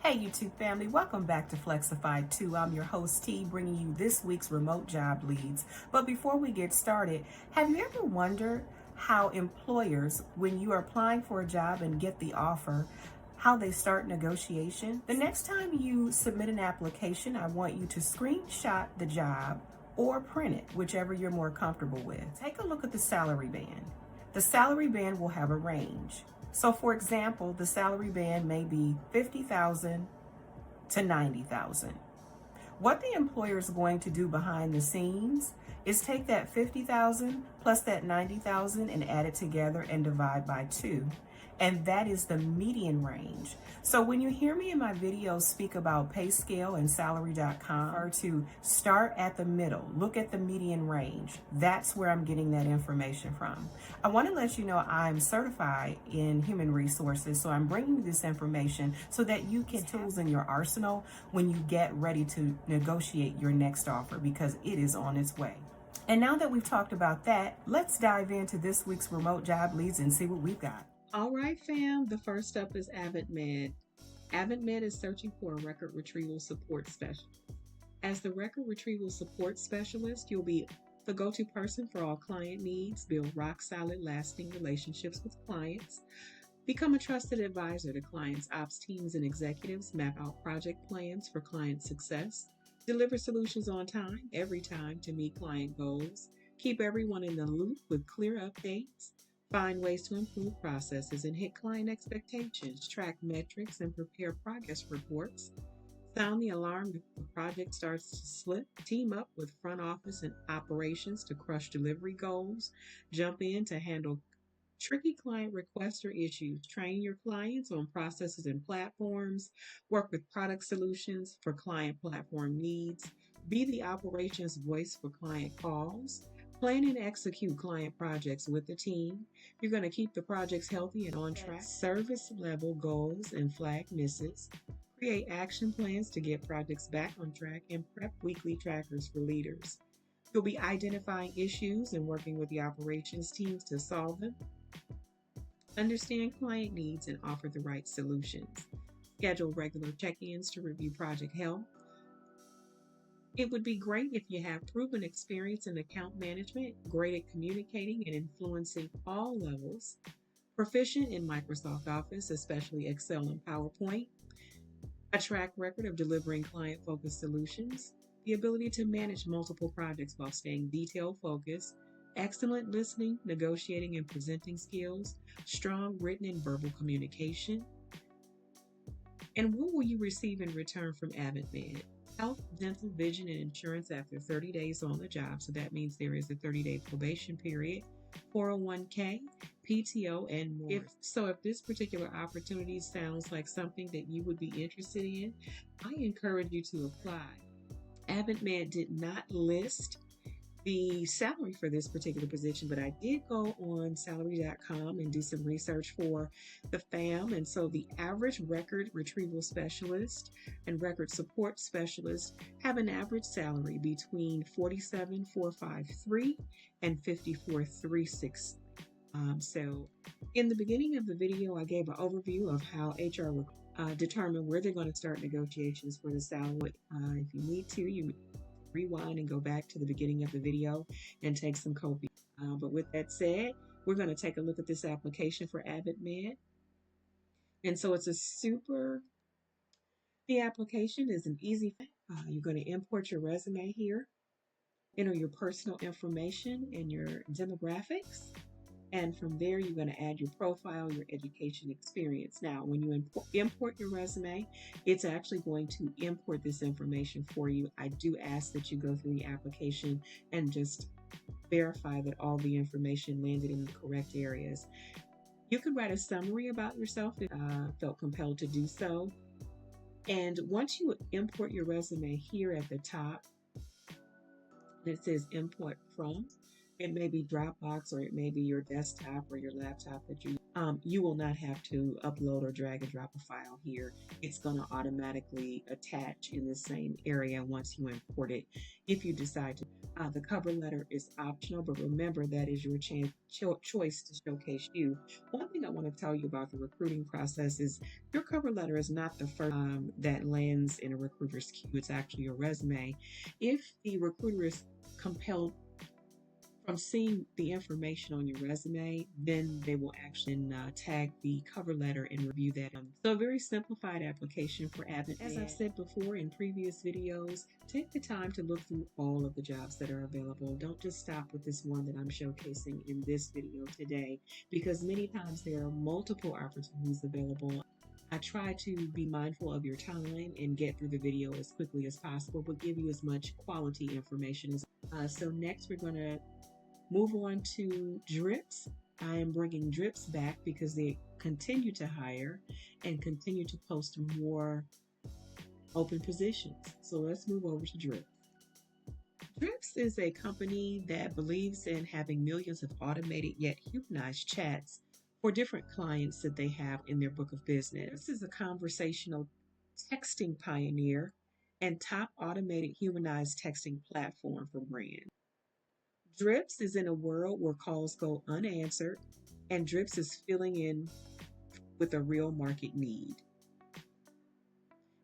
Hey YouTube family, welcome back to Flexified 2. I'm your host T, bringing you this week's remote job leads. But before we get started, have you ever wondered how employers, when you are applying for a job and get the offer, how they start negotiation? The next time you submit an application, I want you to screenshot the job or print it, whichever you're more comfortable with. Take a look at the salary band. The salary band will have a range. So for example, the salary band may be $50,000 to $90,000. What the employer is going to do behind the scenes is take that $50,000 plus that $90,000 and add it together and divide by 2. And that is the median range. So when you hear me in my videos speak about pay scale and salary.com, or to start at the middle, look at the median range. That's where I'm getting that information from. I want to let you know I'm certified in human resources, so I'm bringing you this information so that you can tools in your arsenal when you get ready to negotiate your next offer, because it is on its way. And now that we've talked about that, let's dive into this week's remote job leads and see what we've got. All right, fam. The first up is AdvantMed. AdvantMed is searching for a record retrieval support specialist. As the record retrieval support specialist, you'll be the go-to person for all client needs, build rock-solid, lasting relationships with clients, become a trusted advisor to clients' ops teams and executives, map out project plans for client success, deliver solutions on time, every time to meet client goals, keep everyone in the loop with clear updates, find ways to improve processes and hit client expectations, track metrics and prepare progress reports, sound the alarm if the project starts to slip, team up with front office and operations to crush delivery goals, jump in to handle tricky client requests or issues, train your clients on processes and platforms, work with product solutions for client platform needs, be the operations voice for client calls, plan and execute client projects with the team. You're going to keep the projects healthy and on track, service level goals and flag misses, create action plans to get projects back on track, and prep weekly trackers for leaders. You'll be identifying issues and working with the operations teams to solve them, understand client needs, and offer the right solutions. Schedule regular check-ins to review project health. It would be great if you have proven experience in account management, great at communicating and influencing all levels, proficient in Microsoft Office, especially Excel and PowerPoint, a track record of delivering client-focused solutions, the ability to manage multiple projects while staying detail-focused, excellent listening, negotiating, and presenting skills, strong written and verbal communication. And what will you receive in return from AdvantMed? Health, dental, vision, and insurance after 30 days on the job. So that means there is a 30-day probation period, 401k, PTO, and more. If this particular opportunity sounds like something that you would be interested in, I encourage you to apply. AdvantMed did not list the salary for this particular position, but I did go on salary.com and do some research for the fam. And so the average record retrieval specialist and record support specialist have an average salary between $47,453 and $54,360. So in the beginning of the video, I gave an overview of how HR will determine where they're going to start negotiations for the salary. If you need to, you rewind and go back to the beginning of the video and take some copies. But with that said, we're going to take a look at this application for AdvantMed. And so the application is an easy thing. You're going to import your resume here, enter your personal information and your demographics. And from there, you're going to add your profile, your education experience. Now, when you import your resume, it's actually going to import this information for you. I do ask that you go through the application and just verify that all the information landed in the correct areas. You could write a summary about yourself if you felt compelled to do so. And once you import your resume here at the top, it says import from. It may be Dropbox, or it may be your desktop or your laptop that you will not have to upload or drag and drop a file here. It's going to automatically attach in the same area once you import it if you decide to. The cover letter is optional, but remember that is your choice to showcase you. One thing I want to tell you about the recruiting process is your cover letter is not the first that lands in a recruiter's queue. It's actually your resume. If the recruiter is compelled from seeing the information on your resume, then they will actually tag the cover letter and review that. So a very simplified application for AdvantMed. As I've said before in previous videos, take the time to look through all of the jobs that are available. Don't just stop with this one that I'm showcasing in this video today, because many times there are multiple opportunities available. I try to be mindful of your time and get through the video as quickly as possible, but give you as much quality information as so next we're going to move on to Drips. I am bringing Drips back because they continue to hire and continue to post more open positions. So let's move over to Drips. Drips is a company that believes in having millions of automated yet humanized chats for different clients that they have in their book of business. This is a conversational texting pioneer and top automated humanized texting platform for brands. Drips is in a world where calls go unanswered, and Drips is filling in with a real market need.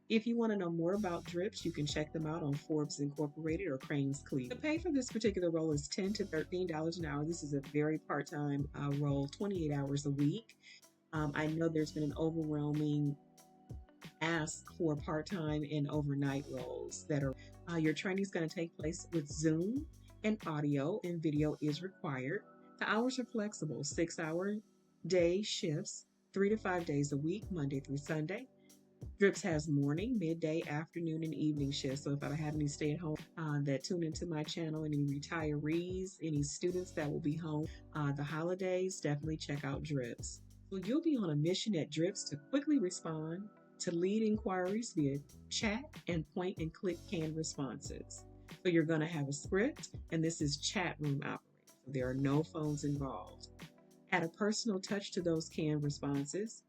If you want to know more about Drips, you can check them out on Forbes Incorporated or Crane's Cleveland. The pay for this particular role is $10 to $13 an hour. This is a very part-time role, 28 hours a week. I know there's been an overwhelming ask for part-time and overnight roles that are. Your training is going to take place with Zoom, and audio and video is required. The hours are flexible, 6-hour day shifts, 3 to 5 days a week, Monday through Sunday. Drips has morning, midday, afternoon, and evening shifts. So if I have any stay-at-home that tune into my channel, any retirees, any students that will be home the holidays, definitely check out Drips. So you'll be on a mission at Drips to quickly respond to lead inquiries via chat and point-and-click canned responses. So you're going to have a script, and this is chat room operator. So there are no phones involved. Add a personal touch to those canned responses.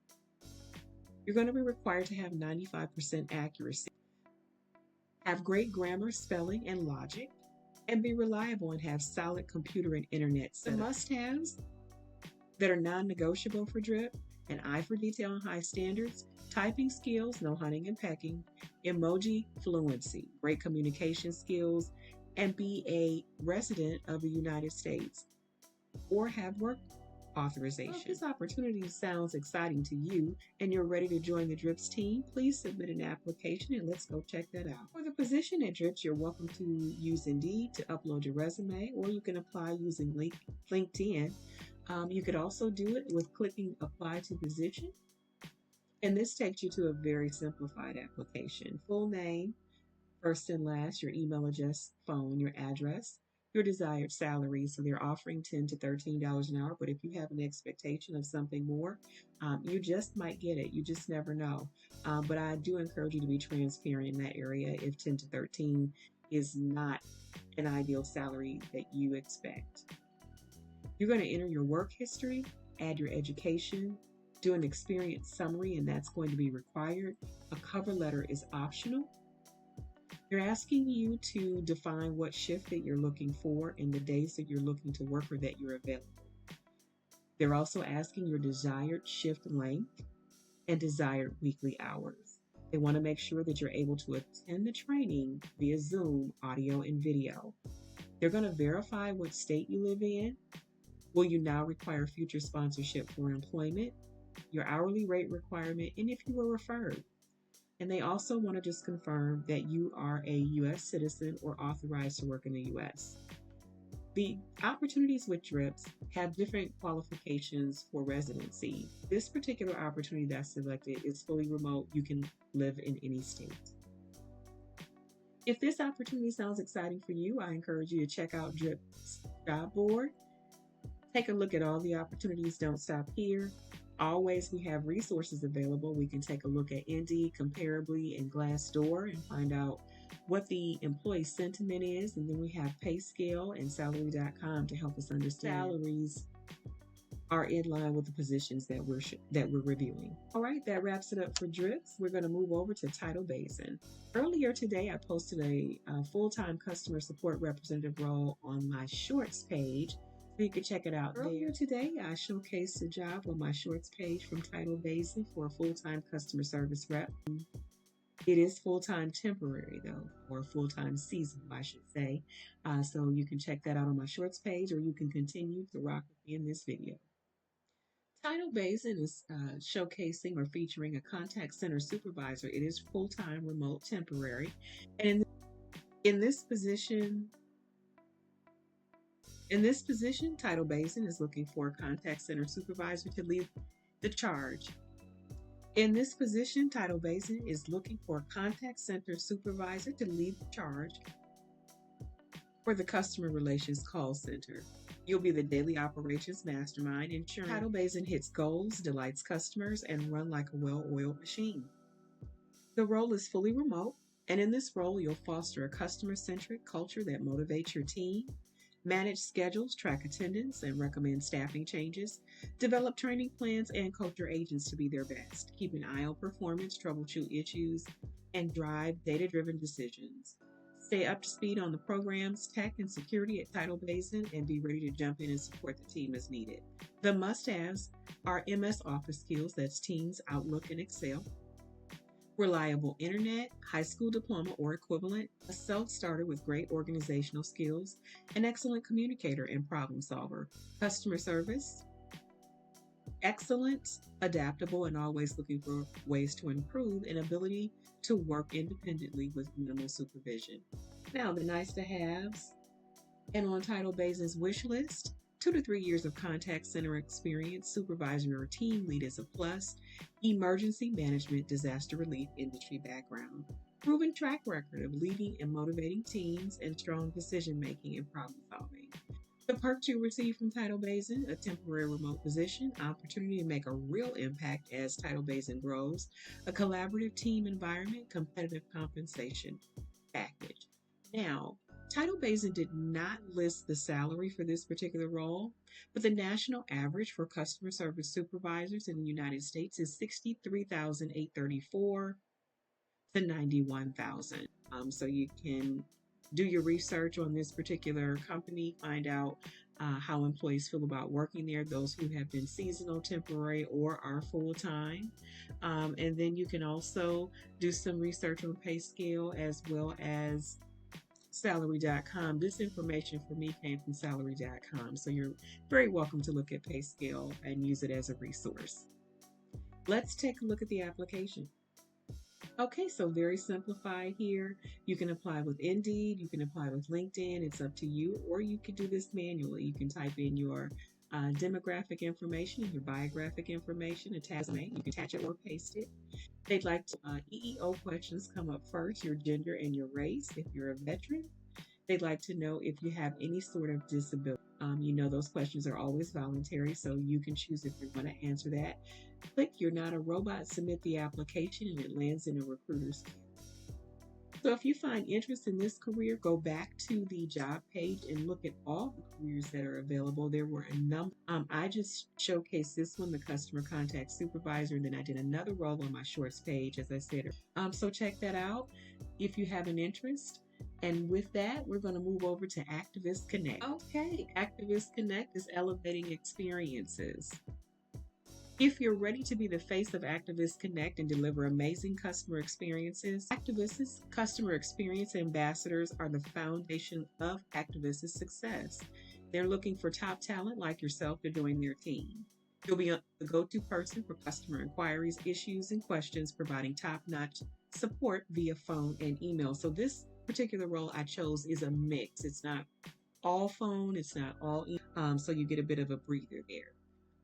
You're going to be required to have 95% accuracy. Have great grammar, spelling, and logic, and be reliable and have solid computer and internet setup. The must-haves that are non-negotiable for Drip: an eye for detail and high standards, typing skills, no hunting and pecking, emoji fluency, great communication skills, and be a resident of the United States or have work authorization. If this opportunity sounds exciting to you and you're ready to join the Drips team, please submit an application and let's go check that out. For the position at Drips, you're welcome to use Indeed to upload your resume, or you can apply using LinkedIn. You could also do it with clicking Apply to Position. And this takes you to a very simplified application. Full name, first and last, your email address, phone, your address, your desired salary. So they're offering $10 to $13 an hour, but if you have an expectation of something more, you just might get it. You just never know. But I do encourage you to be transparent in that area if 10 to 13 is not an ideal salary that you expect. You're going to enter your work history, add your education, do an experience summary, and that's going to be required. A cover letter is optional. They're asking you to define what shift that you're looking for and the days that you're looking to work or that you're available. They're also asking your desired shift length and desired weekly hours. They want to make sure that you're able to attend the training via Zoom, audio, and video. They're going to verify what state you live in. Will you now require future sponsorship for employment, your hourly rate requirement, and if you were referred. And they also want to just confirm that you are a U.S. citizen or authorized to work in the U.S. The opportunities with Drips have different qualifications for residency. This particular opportunity that's selected is fully remote. You can live in any state. If this opportunity sounds exciting for you, I encourage you to check out Drips job board. Take a look at all the opportunities. Don't stop here. Always, we have resources available. We can take a look at Indeed, Comparably, and Glassdoor and find out what the employee sentiment is, and then we have pay scale and salary.com to help us understand salaries are in line with the positions that we're reviewing. All right, that wraps it up for drips. We're going to move over to Tidal Basin. Earlier today, I posted a full-time customer support representative role on my shorts page, so you can check it out. Earlier today, I showcased a job on my shorts page from Tidal Basin for a full-time customer service rep. It is full-time temporary, though, or full-time seasonal, I should say. So you can check that out on my shorts page, or you can continue to rock with me in this video. Tidal Basin is showcasing or featuring a contact center supervisor. It is full-time, remote, temporary. And in this position, Tidal Basin is looking for a contact center supervisor to lead the charge. In this position, Tidal Basin is looking for a contact center supervisor to lead the charge for the customer relations call center. You'll be the daily operations mastermind, ensuring Tidal Basin hits goals, delights customers, and run like a well-oiled machine. The role is fully remote, and in this role, you'll foster a customer-centric culture that motivates your team, manage schedules, track attendance, and recommend staffing changes, develop training plans, and coach your agents to be their best. Keep an eye on performance, troubleshoot issues, and drive data-driven decisions. Stay up to speed on the programs, tech, and security at Tidal Basin, and be ready to jump in and support the team as needed. The must-haves are MS Office skills, that's Teams, Outlook, and Excel, reliable internet, high school diploma or equivalent, a self-starter with great organizational skills, an excellent communicator and problem solver, customer service, excellent, adaptable, and always looking for ways to improve, and ability to work independently with minimal supervision. Now, the nice to haves, and on Tidal Basin's wish list, 2 to 3 years of contact center experience, supervisor or team lead is a plus, emergency management, disaster relief industry background, proven track record of leading and motivating teams, and strong decision making and problem solving. The perks you receive from Tidal Basin: a temporary remote position, opportunity to make a real impact as Tidal Basin grows, a collaborative team environment, competitive compensation package. Now, Tidal Basin did not list the salary for this particular role, but the national average for customer service supervisors in the United States is $63,834 to $91,000. So you can do your research on this particular company, find out how employees feel about working there, those who have been seasonal, temporary, or are full-time. And then you can also do some research on pay scale as well as salary.com. This information for me came from salary.com, so you're very welcome to look at pay scale and use it as a resource. Let's take a look at the application. Okay, so very simplified here. You can apply with Indeed, you can apply with LinkedIn, it's up to you, or you can do this manually. You can type in your demographic information, your biographic information, attach it, you can attach it or paste it. They'd like to, EEO questions come up first, your gender and your race, if you're a veteran. They'd like to know if you have any sort of disability. You know those questions are always voluntary, so you can choose if you're going to answer that. Click You're Not a Robot, submit the application, and it lands in a recruiter's queue. So if you find interest in this career, go back to the job page and look at all the careers that are available. There were a number. I just showcased this one, the customer contact supervisor, and then I did another role on my shorts page, as I said. So check that out if you have an interest. And with that, we're going to move over to Activus Connect. Okay, Activus Connect is elevating experiences. If you're ready to be the face of Activus Connect and deliver amazing customer experiences, Activus's customer experience ambassadors are the foundation of Activus's success. They're looking for top talent like yourself to join their team. You'll be the go-to person for customer inquiries, issues, and questions, providing top-notch support via phone and email. So this particular role I chose is a mix. It's not all phone, it's not all email, so you get a bit of a breather there.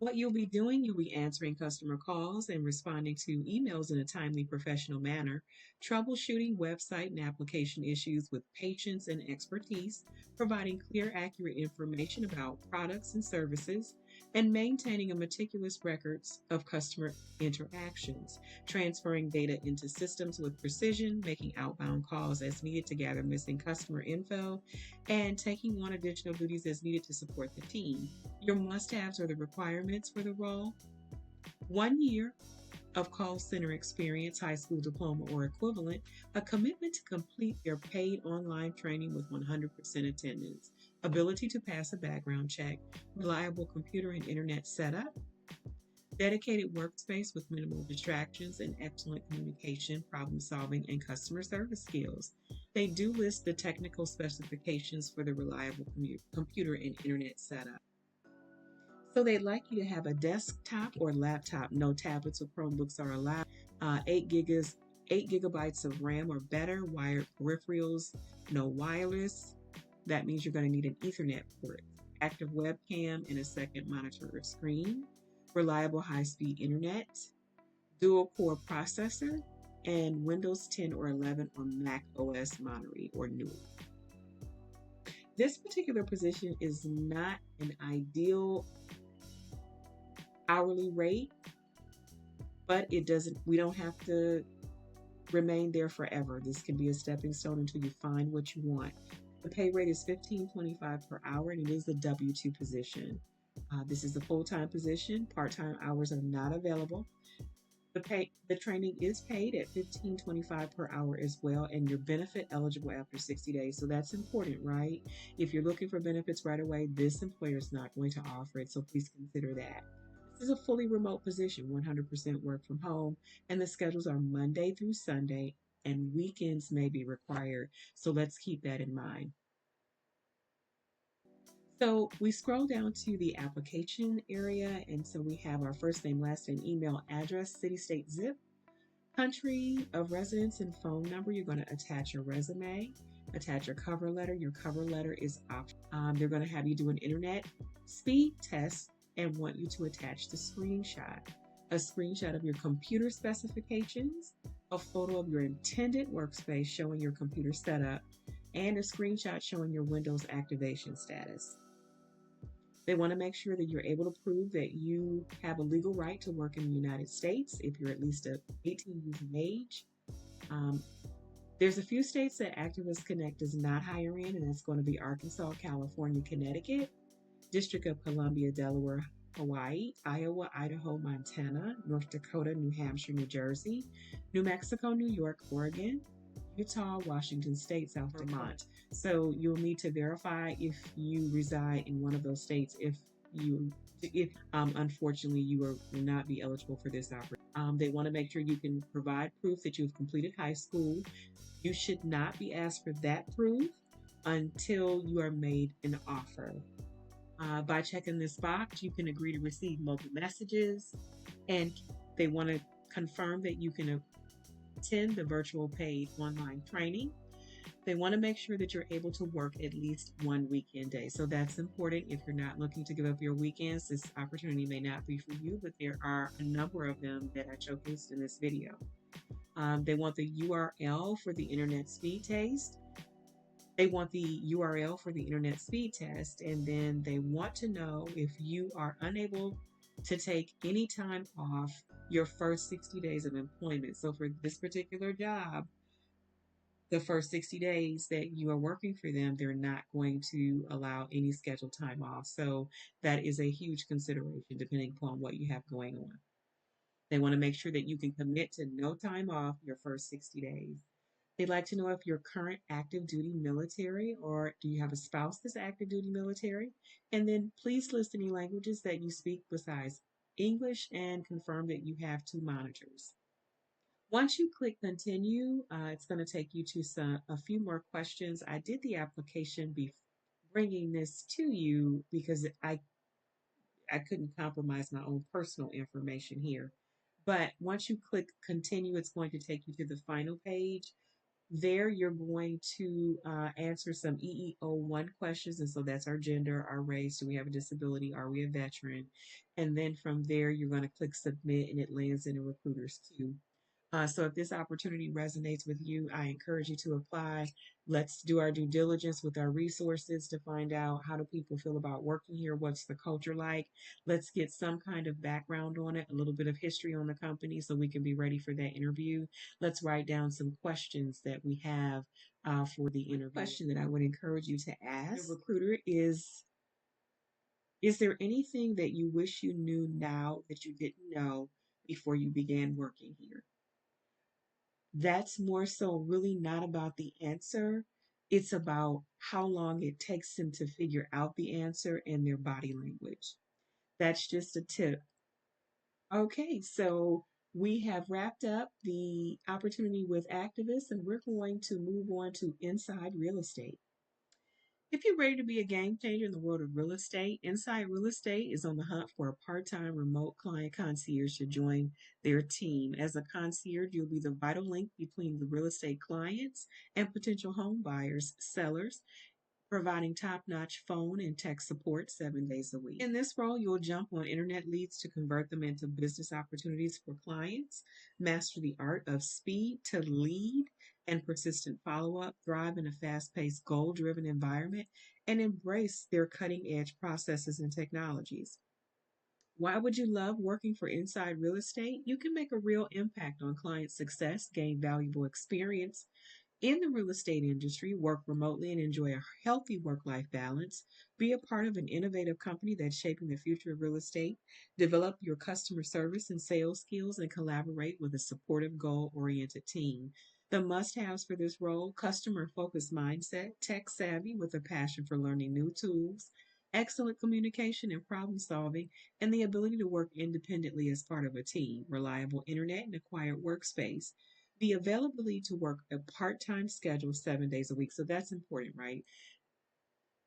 What you'll be doing, you'll be answering customer calls and responding to emails in a timely, professional manner, troubleshooting website and application issues with patience and expertise, providing clear, accurate information about products and services, and maintaining a meticulous records of customer interactions, transferring data into systems with precision, making outbound calls as needed to gather missing customer info, and taking on additional duties as needed to support the team. Your must-haves or the requirements for the role: 1 year of call center experience, high school diploma or equivalent, a commitment to complete their paid online training with 100% attendance, ability to pass a background check, reliable computer and internet setup, dedicated workspace with minimal distractions, and excellent communication, problem solving, and customer service skills. They do list the technical specifications for the reliable computer and internet setup. So they'd like you to have a desktop or laptop. No tablets or Chromebooks are allowed. 8 gigabytes of RAM or better. Wired peripherals, no wireless. That means you're going to need an Ethernet port. Active webcam and a second monitor or screen. Reliable high-speed internet. Dual core processor. And Windows 10 or 11 or Mac OS Monterey or newer. This particular position is not an ideal hourly rate, but we don't have to remain there forever. This can be a stepping stone until you find what you want. The pay rate is $15.25 per hour, and it is a W-2 position. This is a full-time position. Part-time hours are not available. The training is paid at $15.25 per hour as well, and you're benefit eligible after 60 days. So that's important, right? If you're looking for benefits right away, this employer is not going to offer it, so please consider that. This is a fully remote position, 100% work from home, and the schedules are Monday through Sunday, and weekends may be required. So let's keep that in mind. So we scroll down to the application area, and so we have our first name, last name, email, address, city, state, zip, country of residence, and phone number. You're going to attach your resume, attach your cover letter. Your cover letter is optional. They're going to have you do an internet speed test and want you to attach the screenshot. A screenshot of your computer specifications, a photo of your intended workspace showing your computer setup, and a screenshot showing your Windows activation status. They want to make sure that you're able to prove that you have a legal right to work in the United States if you're at least 18 years of age. There's a few states that Activus Connect does not hire in, and that's going to be Arkansas, California, Connecticut, District of Columbia, Delaware, Hawaii, Iowa, Idaho, Montana, North Dakota, New Hampshire, New Jersey, New Mexico, New York, Oregon, Utah, Washington State, South Vermont. So you'll need to verify if you reside in one of those states. If unfortunately you will not be eligible for this opportunity. They want to make sure you can provide proof that you've completed high school. You should not be asked for that proof until you are made an offer. By checking this box, you can agree to receive mobile messages, and they want to confirm that you can attend the virtual paid online training. They want to make sure that you're able to work at least one weekend day. So that's important. If you're not looking to give up your weekends, this opportunity may not be for you, but there are a number of them that I showcased in this video. They want the URL for the internet speed test. They want the URL for the internet speed test, and then they want to know if you are unable to take any time off your first 60 days of employment. So for this particular job, the first 60 days that you are working for them, they're not going to allow any scheduled time off. So that is a huge consideration depending upon what you have going on. They want to make sure that you can commit to no time off your first 60 days. They'd like to know if you're current active duty military or do you have a spouse that's active duty military? And then please list any languages that you speak besides English and confirm that you have 2 monitors. Once you click continue, it's going to take you to a few more questions. I did the application bringing this to you because I couldn't compromise my own personal information here. But once you click continue, it's going to take you to the final page. There, you're going to answer some EEO1 questions. And so that's our gender, our race, do we have a disability, are we a veteran? And then from there, you're going to click submit and it lands in a recruiter's queue. So if this opportunity resonates with you, I encourage you to apply. Let's do our due diligence with our resources to find out how do people feel about working here? What's the culture like? Let's get some kind of background on it, a little bit of history on the company so we can be ready for that interview. Let's write down some questions that we have for the interview. Question that I would encourage you to ask the recruiter is there anything that you wish you knew now that you didn't know before you began working here? That's more so really not about the answer. It's about how long it takes them to figure out the answer and their body language. That's just a tip. Okay, so we have wrapped up the opportunity with Activus, and we're going to move on to inside real estate. If you're ready to be a game changer in the world of real estate, Inside Real Estate is on the hunt for a part time remote client concierge to join their team. As a concierge, you'll be the vital link between the real estate clients and potential home buyers, sellers, providing top-notch phone and text support 7 days a week. In this role, you'll jump on internet leads to convert them into business opportunities for clients, master the art of speed to lead and persistent follow-up, thrive in a fast-paced, goal-driven environment, and embrace their cutting-edge processes and technologies. Why would you love working for Inside Real Estate? You can make a real impact on client success, gain valuable experience in the real estate industry, work remotely, and enjoy a healthy work life balance. Be a part of an innovative company that's shaping the future of real estate. Develop your customer service and sales skills and collaborate with a supportive, goal oriented team. The must haves for this role: customer focused mindset, tech savvy with a passion for learning new tools, excellent communication and problem solving, and the ability to work independently as part of a team, reliable internet and a quiet workspace, the availability to work a part-time schedule 7 days a week. So that's important, right?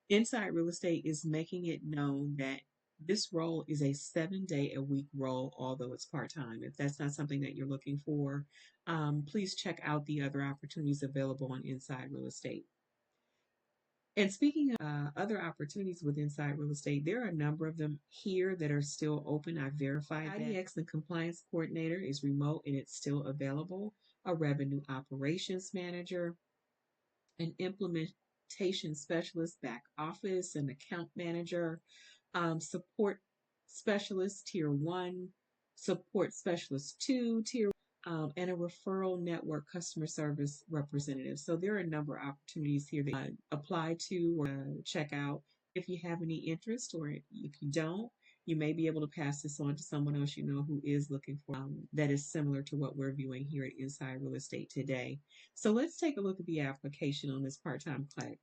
Inside Real Estate is making it known that this role is a 7 day a week role, although it's part-time. If that's not something that you're looking for, please check out the other opportunities available on Inside Real Estate. And speaking of other opportunities with Inside Real Estate, there are a number of them here that are still open. I verified that. IDX and Compliance Coordinator is remote and it's still available. A Revenue Operations Manager, an Implementation Specialist, Back Office, an Account Manager, Support Specialist Tier 1, Support Specialist 2, Tier and a referral network customer service representative. So there are a number of opportunities here that you apply to or check out. If you have any interest, or if you don't, you may be able to pass this on to someone else you know who is looking for that is similar to what we're viewing here at Inside Real Estate today. So let's take a look at the application on this part-time client.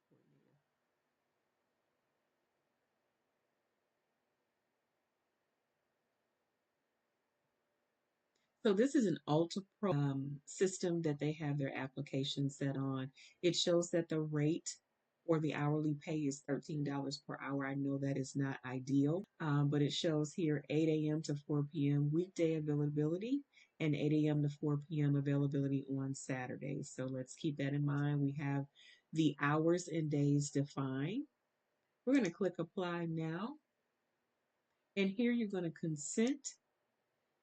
So this is an Ultra Pro system that they have their application set on. It shows that the rate or the hourly pay is $13 per hour. I know that is not ideal, but it shows here 8 a.m. to 4 p.m. weekday availability and 8 a.m. to 4 p.m. availability on Saturdays. So let's keep that in mind. We have the hours and days defined. We're going to click apply now. And here you're going to consent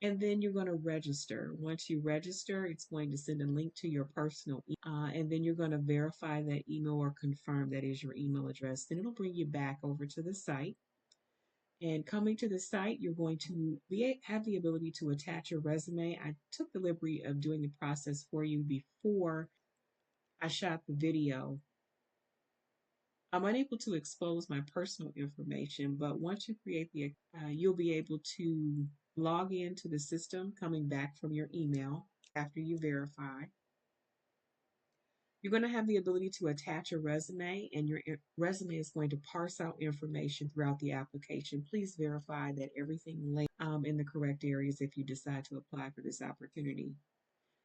and then you're going to register. Once you register, it's going to send a link to your personal and then you're going to verify that email or confirm that is your email address. Then it'll bring you back over to the site. And coming to the site, you're going to have the ability to attach your resume. I took the liberty of doing the process for you before I shot the video. I'm unable to expose my personal information, but once you create you'll be able to log into the system coming back from your email after you verify. You're going to have the ability to attach a resume, and your resume is going to parse out information throughout the application. Please verify that everything lays in the correct areas if you decide to apply for this opportunity.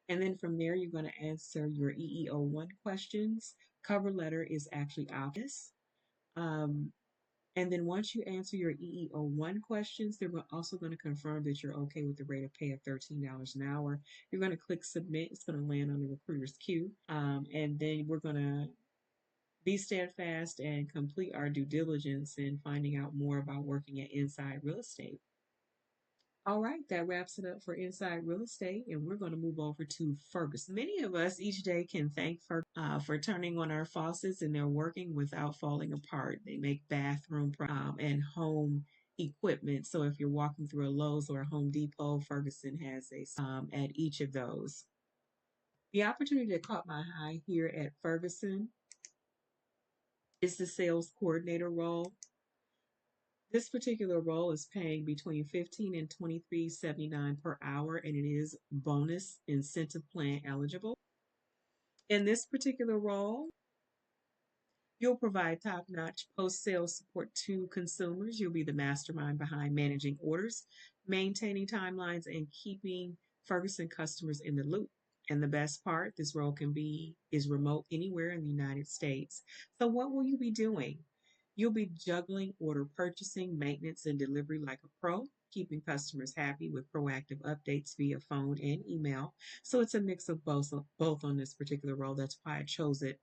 And then from there, you're going to answer your EEO1 questions. Cover letter is actually obvious. And then once you answer your EEO1 questions, they're also going to confirm that you're okay with the rate of pay of $13 an hour. You're going to click submit. It's going to land on the recruiter's queue. And then we're going to be steadfast and complete our due diligence in finding out more about working at Inside Real Estate. All right, that wraps it up for Inside Real Estate, and we're going to move over to Ferguson. Many of us each day can thank Ferguson for turning on our faucets and they're working without falling apart. They make bathroom and home equipment. So if you're walking through a Lowe's or a Home Depot, Ferguson has a at each of those. The opportunity that caught my eye here at Ferguson is the sales coordinator role. This particular role is paying between 15 and 23.79 per hour, and it is bonus incentive plan eligible. In this particular role, you'll provide top-notch post-sales support to consumers. You'll be the mastermind behind managing orders, maintaining timelines, and keeping Ferguson customers in the loop. And the best part, this role is remote anywhere in the United States. So what will you be doing? You'll be juggling order purchasing, maintenance, and delivery like a pro, keeping customers happy with proactive updates via phone and email. So it's a mix of both on this particular role. That's why I chose it.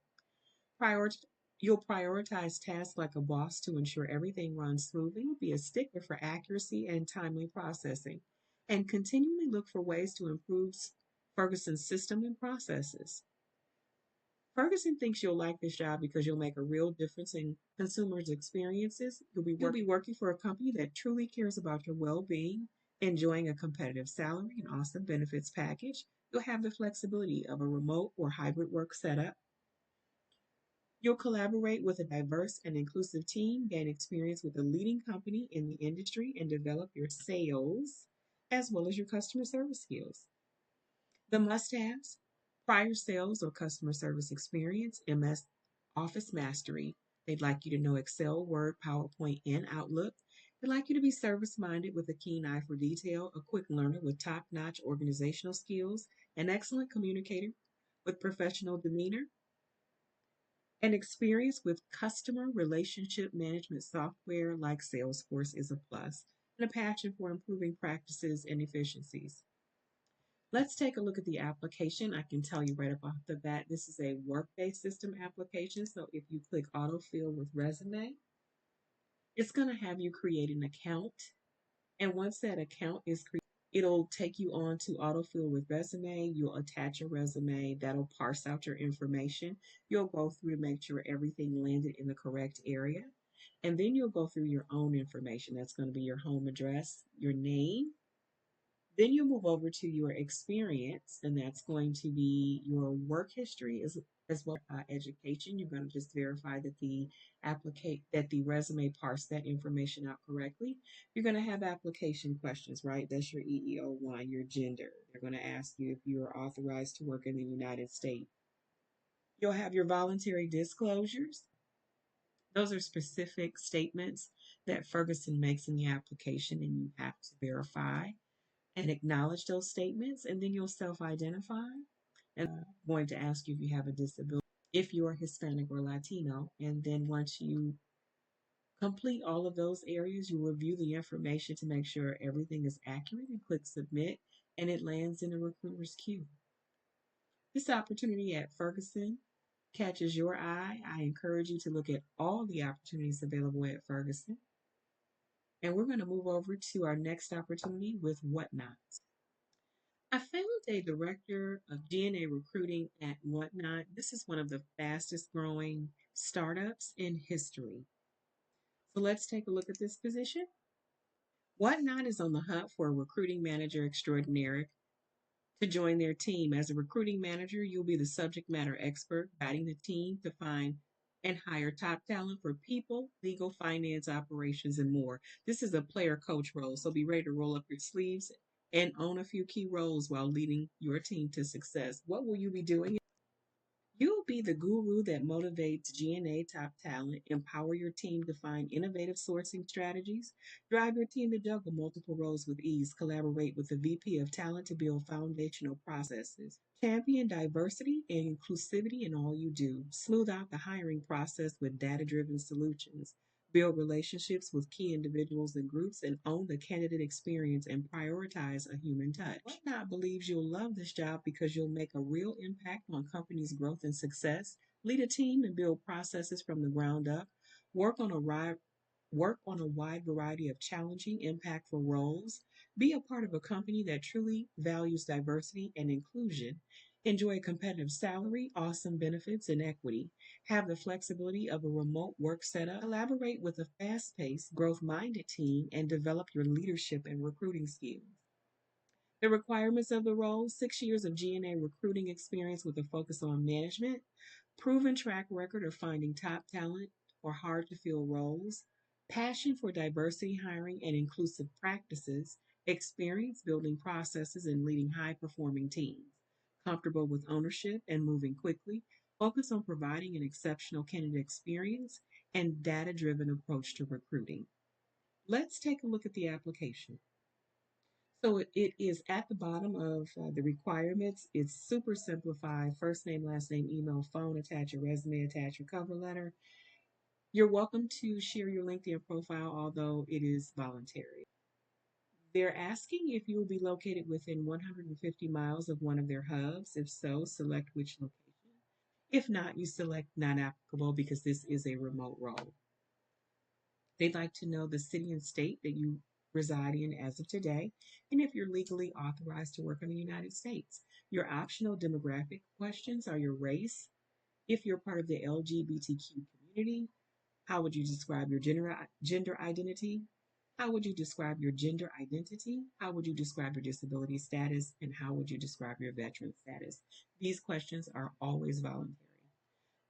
Prior- You'll prioritize tasks like a boss to ensure everything runs smoothly, be a stickler for accuracy and timely processing, and continually look for ways to improve Ferguson's system and processes. Ferguson thinks you'll like this job because you'll make a real difference in consumers' experiences. You'll be working for a company that truly cares about your well being, enjoying a competitive salary and awesome benefits package. You'll have the flexibility of a remote or hybrid work setup. You'll collaborate with a diverse and inclusive team, gain experience with a leading company in the industry, and develop your sales as well as your customer service skills. The must haves: prior sales or customer service experience, MS Office mastery. They'd like you to know Excel, Word, PowerPoint, and Outlook. They'd like you to be service minded with a keen eye for detail, a quick learner with top notch organizational skills, an excellent communicator with professional demeanor, an experience with customer relationship management software like Salesforce is a plus, and a passion for improving practices and efficiencies. Let's take a look at the application. I can tell you right up off the bat, this is a work-based system application. So if you click autofill with resume, it's going to have you create an account. And once that account is created, it'll take you on to autofill with resume. You'll attach a resume that'll parse out your information. You'll go through to make sure everything landed in the correct area. And then you'll go through your own information. That's going to be your home address, your name. Then you move over to your experience, and that's going to be your work history as well as education. You're going to just verify that the resume parsed that information out correctly. You're going to have application questions, right? That's your EEO1, your gender. They're going to ask you if you are authorized to work in the United States. You'll have your voluntary disclosures. Those are specific statements that Ferguson makes in the application, and you have to verify and acknowledge those statements, and then you'll self identify. And I'm going to ask you if you have a disability, if you are Hispanic or Latino. And then once you complete all of those areas, you review the information to make sure everything is accurate and click submit, and it lands in the recruiter's queue. This opportunity at Ferguson catches your eye. I encourage you to look at all the opportunities available at Ferguson. And we're going to move over to our next opportunity with Whatnot. I found a director of GNA recruiting at Whatnot. This is one of the fastest growing startups in history. So let's take a look at this position. Whatnot is on the hunt for a recruiting manager extraordinaire to join their team. As a recruiting manager, you'll be the subject matter expert, guiding the team to find and hire top talent for people, legal, finance, operations, and more. This is a player coach role, so be ready to roll up your sleeves and own a few key roles while leading your team to success. What will you be doing? You'll be the guru that motivates GNA top talent, empower your team to find innovative sourcing strategies, drive your team to juggle multiple roles with ease, collaborate with the VP of talent to build foundational processes, champion diversity and inclusivity in all you do, smooth out the hiring process with data driven solutions, build relationships with key individuals and groups, and own the candidate experience and prioritize a human touch. Whatnot believes you'll love this job because you'll make a real impact on companies' growth and success, lead a team and build processes from the ground up, work on a wide variety of challenging, impactful roles, Be a part of a company that truly values diversity and inclusion. Enjoy a competitive salary, awesome benefits, and equity. Have the flexibility of a remote work setup. Collaborate with a fast paced, growth minded team and develop your leadership and recruiting skills. The requirements of the role: 6 years of GNA recruiting experience with a focus on management, proven track record of finding top talent or hard to fill roles, passion for diversity hiring and inclusive practices, experience building processes and leading high performing teams, comfortable with ownership and moving quickly, focus on providing an exceptional candidate experience, and data driven approach to recruiting. Let's take a look at the application. So it is at the bottom of the requirements. It's super simplified: first name, last name, email, phone, attach your resume, attach your cover letter. You're welcome to share your LinkedIn profile, although it is voluntary. They're asking if you will be located within 150 miles of one of their hubs. If so, select which location. If not, you select not applicable because this is a remote role. They'd like to know the city and state that you reside in as of today, and if you're legally authorized to work in the United States. Your optional demographic questions are your race, if you're part of the LGBTQ community, how would you describe your gender identity? How would you describe your gender identity? How would you describe your disability status? And how would you describe your veteran status? These questions are always voluntary.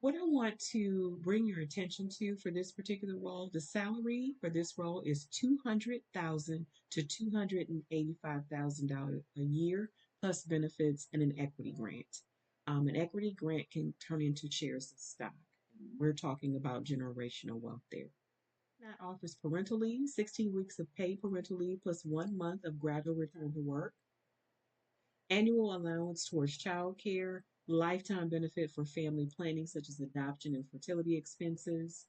What I want to bring your attention to for this particular role, the salary for this role is $200,000 to $285,000 a year, plus benefits and an equity grant. An equity grant can turn into shares of stock. We're talking about generational wealth there. That offers parental leave, 16 weeks of paid parental leave plus 1 month of gradual return to work, annual allowance towards child care, lifetime benefit for family planning such as adoption and fertility expenses,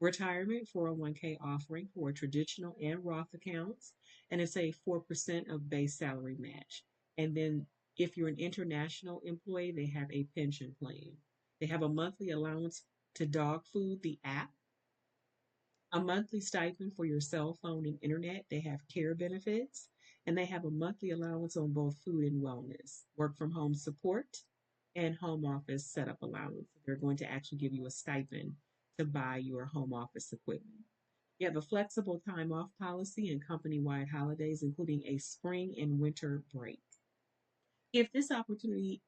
retirement 401k offering for traditional and Roth accounts, and it's a 4% of base salary match. And then if you're an international employee, they have a pension plan. They have a monthly allowance to dog food, the app, a monthly stipend for your cell phone and internet. They have care benefits, and they have a monthly allowance on both food and wellness, work from home support, and home office setup allowance. They're going to actually give you a stipend to buy your home office equipment. You have a flexible time off policy and company wide holidays, including a spring and winter break. If this opportunity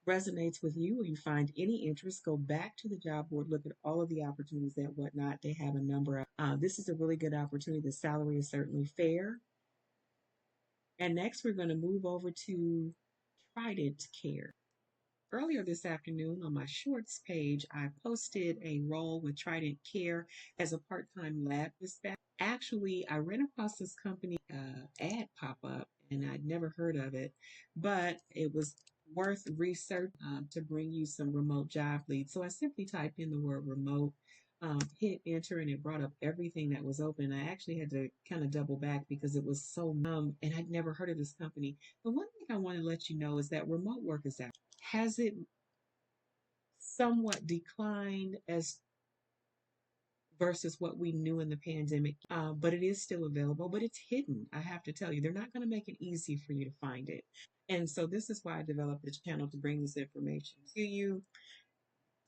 resonates with you or you find any interest, go back to the job board, look at all of the opportunities and whatnot. They have a number of, this is a really good opportunity. The salary is certainly fair. And next, we're going to move over to Trident Care. Earlier this afternoon on my shorts page, I posted a role with Trident Care as a part time lab dispatcher. Actually, I ran across this company ad pop up and I'd never heard of it, but it was worth research to bring you some remote job leads. So I simply typed in the word remote, hit enter, and it brought up everything that was open. I actually had to kind of double back because it was so and I'd never heard of this company. But one thing I want to let you know is that remote work is out. Has it somewhat declined as versus what we knew in the pandemic, but it is still available, but it's hidden. I have to tell you, they're not going to make it easy for you to find it. And so this is why I developed this channel, to bring this information to you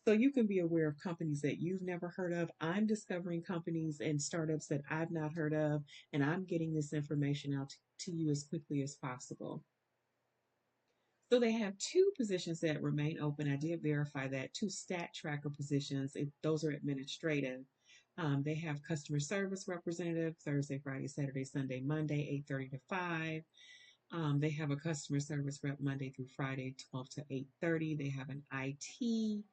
so you can be aware of companies that you've never heard of. I'm discovering companies and startups that I've not heard of, and I'm getting this information out to you as quickly as possible. So they have two positions that remain open. I did verify that. Two stat tracker positions. Those are administrative. They have customer service representative Thursday, Friday, Saturday, Sunday, Monday, 8:30 to 5. They have a customer service rep Monday through Friday, 12 to 8:30. They have an IT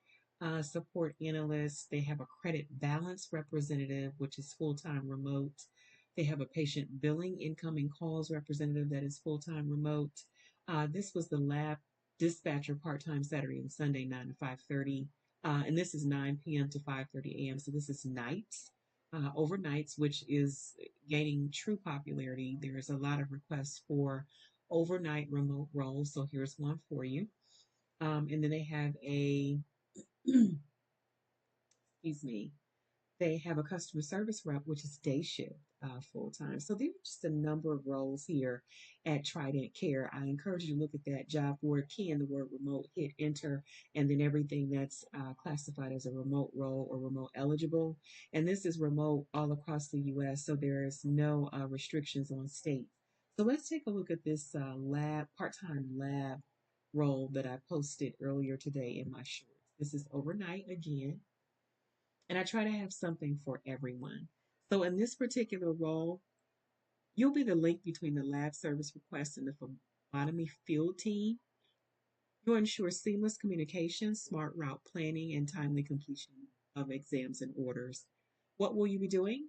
support analyst. They have a credit balance representative, which is full-time remote. They have a patient billing incoming calls representative that is full-time remote. This was the lab dispatcher part-time Saturday and Sunday, 9 to 5:30. And this is 9 p.m. to 5:30 a.m. So this is nights, overnights, which is gaining true popularity. There's a lot of requests for overnight remote roles. So here's one for you. And then they have a, excuse me, They have a customer service rep, which is day shift, full time. So there are just a number of roles here at Trident Care. I encourage you to look at that job board, key in the word remote, hit enter, and then everything that's classified as a remote role or remote eligible. And this is remote all across the U.S., so there is no restrictions on states. So let's take a look at this part-time lab role that I posted earlier today in my shorts. This is overnight again, and I try to have something for everyone. So in this particular role, you'll be the link between the lab service request and the phlebotomy field team. You'll ensure seamless communication, smart route planning, and timely completion of exams and orders. What will you be doing?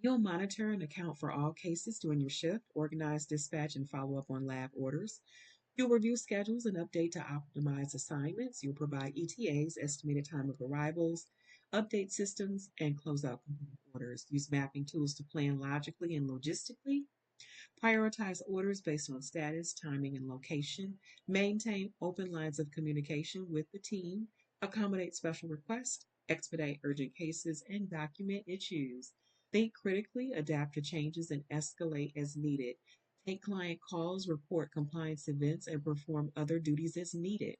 You'll monitor and account for all cases during your shift, organize, dispatch, and follow up on lab orders. You'll review schedules and update to optimize assignments. You'll provide ETAs, estimated time of arrivals, update systems, and close out complete orders. Use mapping tools to plan logically and logistically. Prioritize orders based on status, timing, and location. Maintain open lines of communication with the team. Accommodate special requests. Expedite urgent cases and document issues. Think critically, adapt to changes, and escalate as needed. Take client calls, report compliance events, and perform other duties as needed.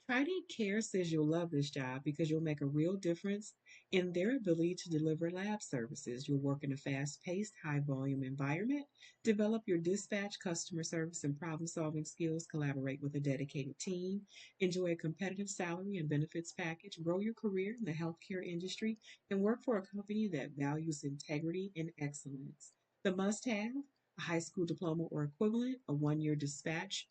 Trident Care says you'll love this job because you'll make a real difference in their ability to deliver lab services. You'll work in a fast paced, high volume environment, develop your dispatch, customer service, and problem solving skills, collaborate with a dedicated team, enjoy a competitive salary and benefits package, grow your career in the healthcare industry, and work for a company that values integrity and excellence. The must have: a high school diploma or equivalent, a 1 year dispatch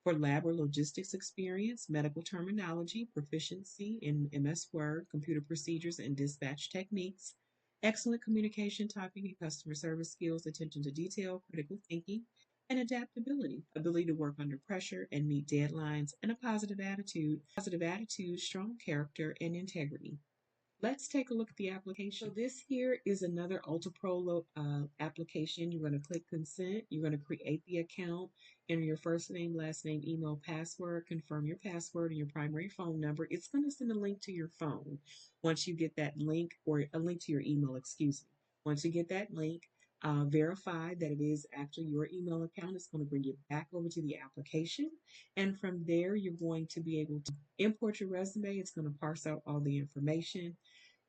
for lab or logistics experience, medical terminology, proficiency in MS Word, computer procedures, and dispatch techniques, excellent communication, typing, and customer service skills, attention to detail, critical thinking, and adaptability, ability to work under pressure and meet deadlines, and a positive attitude, strong character, and integrity. Let's take a look at the application. So this here is another Ultra Pro application. You're going to click consent. You're going to create the account, enter your first name, last name, email, password, confirm your password and your primary phone number. It's going to send a link to your phone once you get that link, or a link to your email, excuse me. Once you get that link, verify that it is actually your email account. It's going to bring you back over to the application. And from there, you're going to be able to import your resume. It's going to parse out all the information.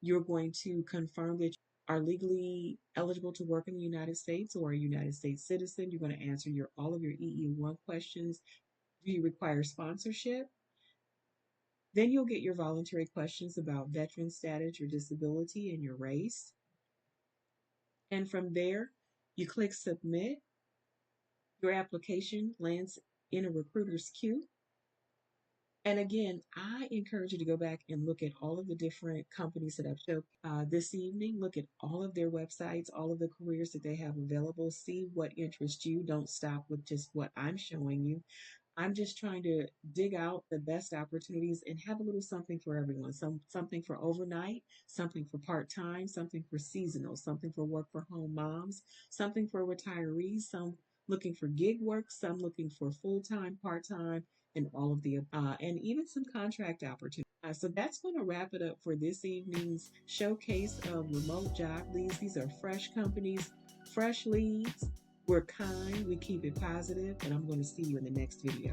You're going to confirm that you are legally eligible to work in the United States or a United States citizen. You're going to answer all of your EE1 questions. Do you require sponsorship? Then you'll get your voluntary questions about veteran status, your disability, and your race. And from there, you click submit. Your application lands in a recruiter's queue. And again, I encourage you to go back and look at all of the different companies that I've showed this evening. Look at all of their websites, all of the careers that they have available. See what interests you. Don't stop with just what I'm showing you. I'm just trying to dig out the best opportunities and have a little something for everyone. Something for overnight, something for part-time, something for seasonal, something for work for home moms, something for retirees, some looking for gig work, some looking for full-time, part-time, and all of the and even some contract opportunities. So that's going to wrap it up for this evening's showcase of remote job leads. These are fresh companies, fresh leads. We're kind, we keep it positive, and I'm going to see you in the next video.